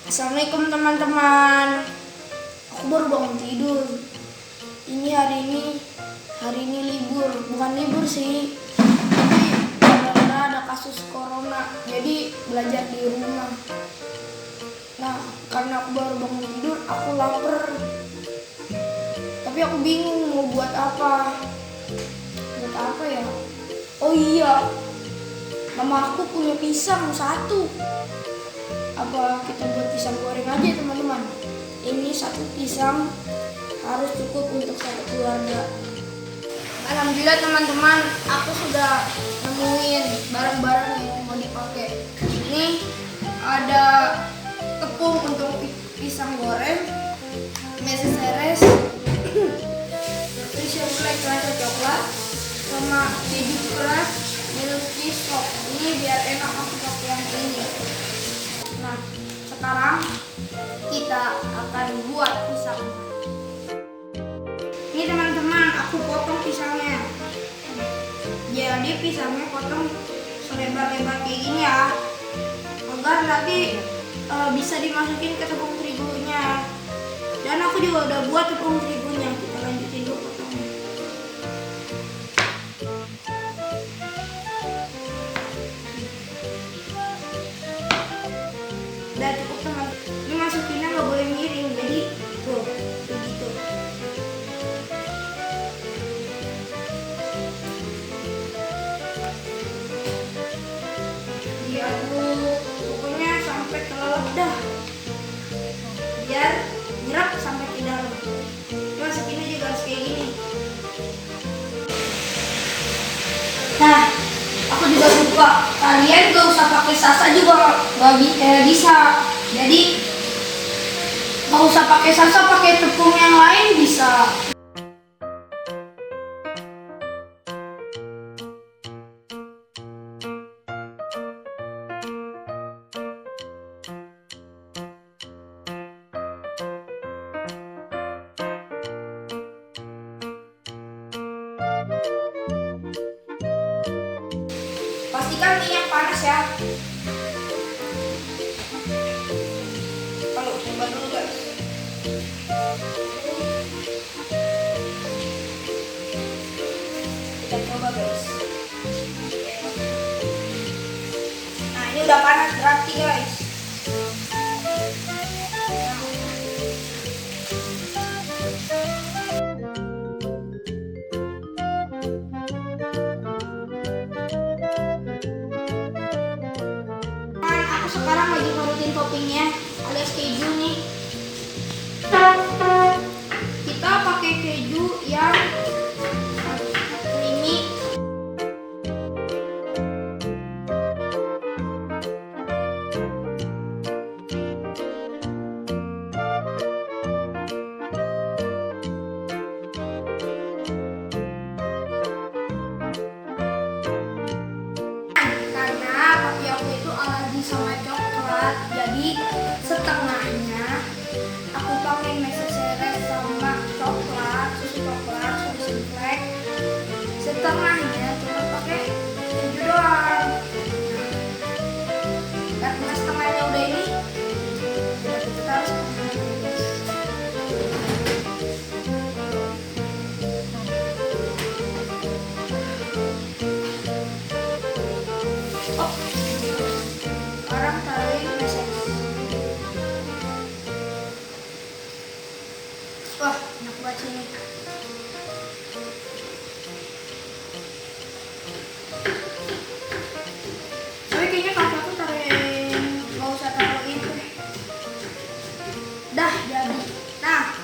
Assalamualaikum teman-teman. Aku baru bangun tidur. Hari ini libur, bukan libur sih. Tapi karena ada kasus corona, jadi belajar di rumah. Nah, karena aku baru bangun tidur, aku lapar. Tapi aku bingung mau buat apa. Buat apa ya? Oh iya, mama aku punya pisang satu. Apa kita buat pisang goreng aja teman-teman? Ini satu pisang harus cukup untuk satu keluarga. Alhamdulillah teman-teman, aku sudah nemuin barang-barang yang mau dipakai. Ini ada tepung untuk pisang goreng, meses Fisher Black rasa coklat, sama keju keras, milk cheese top. Ini biar enak aku pakai yang ini. Nah, sekarang kita akan buat pisang. Ini teman-teman, aku potong pisangnya. Jadi pisangnya potong selebar-lebar kayak gini ya, agar nanti bisa dimasukin ke tepung terigunya. Dan aku juga udah buat tepung terigunya. Kita lanjutin dulu potongnya. Udah cukup teman. Ini masukinnya nggak boleh miring, jadi tuh begitu. Diaduk, pokoknya sampai kelelep dah. Biar nyerap sampai ke dalam. Masukinnya juga harus kayak gini. Nah, aku juga lupa. Kalian gak usah pakai sasa juga nggak bisa. Jadi gak usah pakai sasa, pakai tepung yang lain bisa. Pastikan minyak panas ya. Kalau coba dulu guys. Kita coba guys. Nah, ini udah panas berarti guys. Aku sekarang lagi parutin toppingnya alias keju nih. Kita pakai keju yang creamy. Karena papi aku itu alergi sama coklat, jadi setengahnya aku pakai meses sama coklat, susu Black. Setengahnya cuma pakai keju doang. Karena setengahnya udah ini, kita harus sekarang taruhin meses. Wah, enak banget ini. Tapi kayaknya kakakku taruhin, nggak usah taruh itu. Dah jadi. Nah,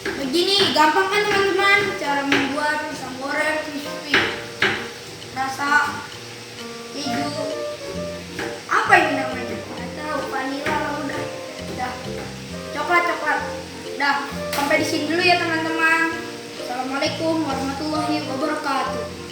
begini gampang kan teman-teman cara membuat pisang goreng crispy rasa keju. Apa ini namanya? Nggak tahu, vanilla lah udah. Coklat. Dah, sampai di sini dulu ya teman-teman. Assalamualaikum warahmatullahi wabarakatuh.